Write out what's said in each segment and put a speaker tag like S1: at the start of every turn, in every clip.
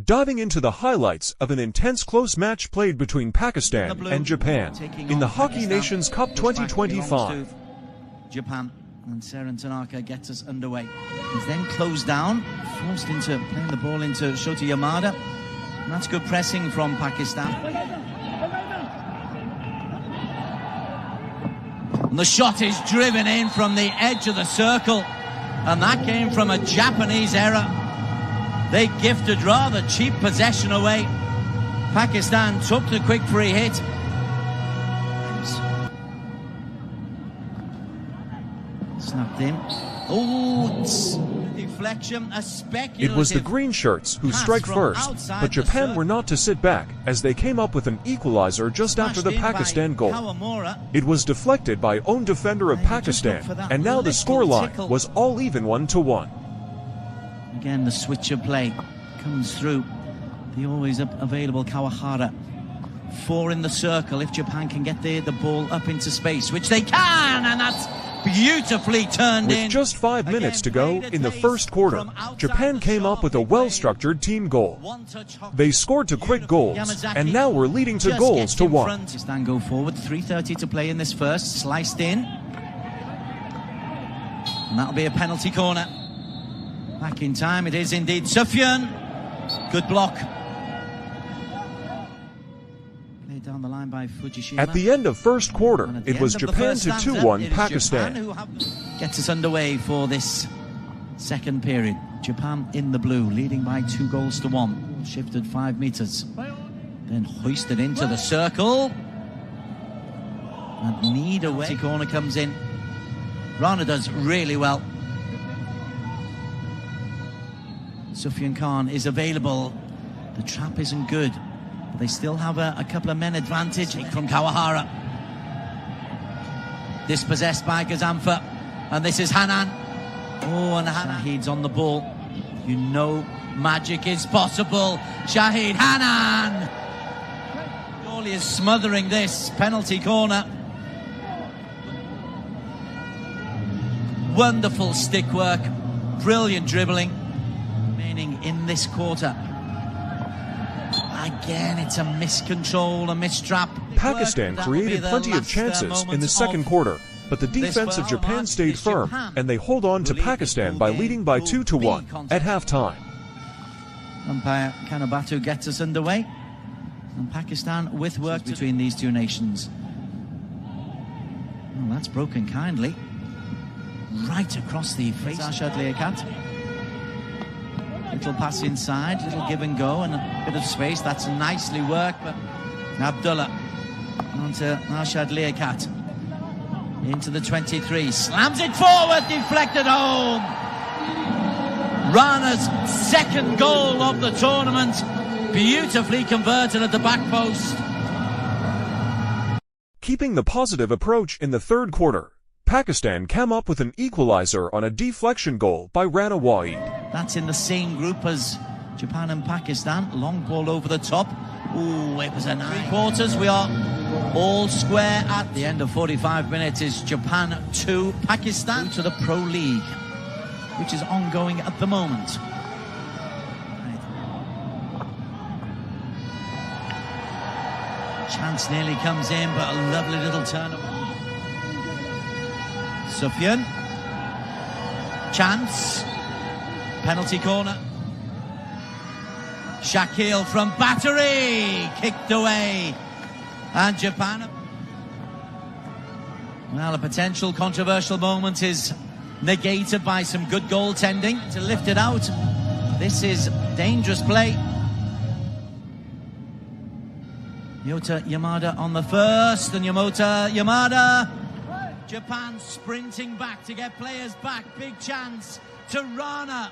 S1: Diving into the highlights of an intense close match played between Pakistan and Japan in the Hockey Nations Cup 2025.
S2: Japan and Seren Tanaka gets us underway. He's then closed down, forced into playing the ball into Shota Yamada. And that's good pressing from Pakistan. And the shot is driven in from the edge of the circle. And that came from a Japanese error. They gifted rather cheap possession away. Pakistan took the quick free hit. Snapped in. Oh, deflection, a speculative.
S1: It was the green shirts who strike first, but Japan were not to sit back as they came up with an equalizer just after the Pakistan goal. It was deflected by own defender of Pakistan, and now the scoreline was all even 1-1.
S2: Again, the switch of play comes through. The always available Kawahara. 4 in the circle if Japan can get the ball up into space, which they can, and that's beautifully turned in.
S1: With just 5 minutes to go in the first quarter, Japan came up with a well-structured team goal. They scored to quick goals, and now we're leading to goals to 1.
S2: Pakistan go forward, 3:30 to play in this first, sliced in. And that'll be a penalty corner. Back in time, it is indeed Sufyan. Good block. Played down the line by Fujishima.
S1: At the end of first quarter, it was Japan to 2-1 Pakistan.
S2: Gets us underway for this second period. Japan in the blue, leading by 2-1. Shifted 5 meters. Then hoisted into the circle. And need away. Corner comes in. Rana does really well. Sufyan Khan is available. The trap isn't good, but they still have a couple of men advantage from Kawahara. Dispossessed by Gazanfa, and this is Hanan. Oh, and Shahid's on the ball. You know magic is possible. Shahid Hanan! Surely is smothering this penalty corner. Wonderful stick work, brilliant dribbling. In this quarter. Again, it's a miscontrol, a mistrap.
S1: Pakistan created plenty of chances in the second quarter, but the defense of Japan stayed firm, and they hold on to Pakistan by leading by 2-1 at halftime.
S2: Umpire Kanabatu gets us underway, and Pakistan with work between these two nations. Well, that's broken kindly. Right across the face. Arshad Liaquat. Little pass inside, little give and go, and a bit of space. That's nicely worked. But Abdullah onto Arshad Liaquat. Into the 23. Slams it forward, deflected home. Rana's second goal of the tournament. Beautifully converted at the back post.
S1: Keeping the positive approach in the third quarter, Pakistan came up with an equalizer on a deflection goal by Rana Waheed.
S2: That's in the same group as Japan and Pakistan. Long ball over the top. Ooh, it was a 9 quarters. We are all square at the end of 45 minutes. Is Japan 2, Pakistan to the Pro League, which is ongoing at the moment. Chance nearly comes in, but a lovely little turn. Sufyan. Chance. Penalty corner. Shakil from battery. Kicked away. And Japan. Well, a potential controversial moment is negated by some good goaltending to lift it out. This is dangerous play. Yota Yamada on the first, and Yamada. Japan sprinting back to get players back. Big chance to Rana.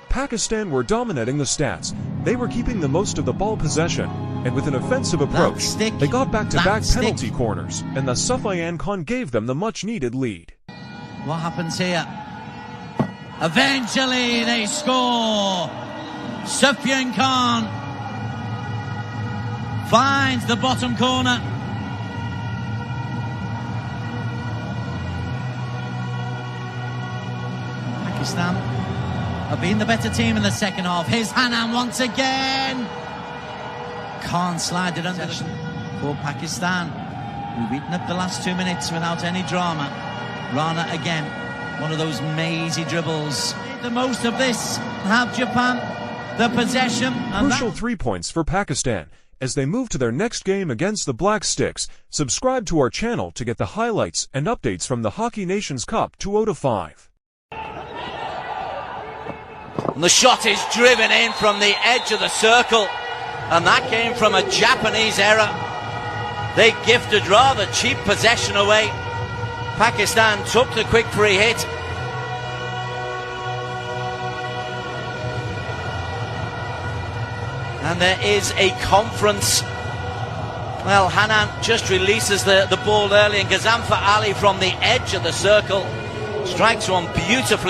S1: Pakistan were dominating the stats. They were keeping the most of the ball possession, and with an offensive approach, they got back-to-back penalty corners, and the Sufyan Khan gave them the much-needed lead.
S2: What happens here? Eventually they score. Sufyan Khan finds the bottom corner. Pakistan have been the better team in the second half. Here's Hanan once again. Can't slide it under for Pakistan. We've eaten up the last 2 minutes without any drama. Rana again. One of those mazy dribbles. Make the most of this. Have Japan the possession.
S1: Crucial 3 points for Pakistan as they move to their next game against the Black Sticks. Subscribe to our channel to get the highlights and updates from the Hockey Nations Cup 2005.
S2: And the shot is driven in from the edge of the circle, and that came from a Japanese error. They gifted rather cheap possession away. Pakistan took the quick free hit. And there is a conference. Well, Hanan just releases the ball early, and Ghazanfar Ali from the edge of the circle strikes one beautifully.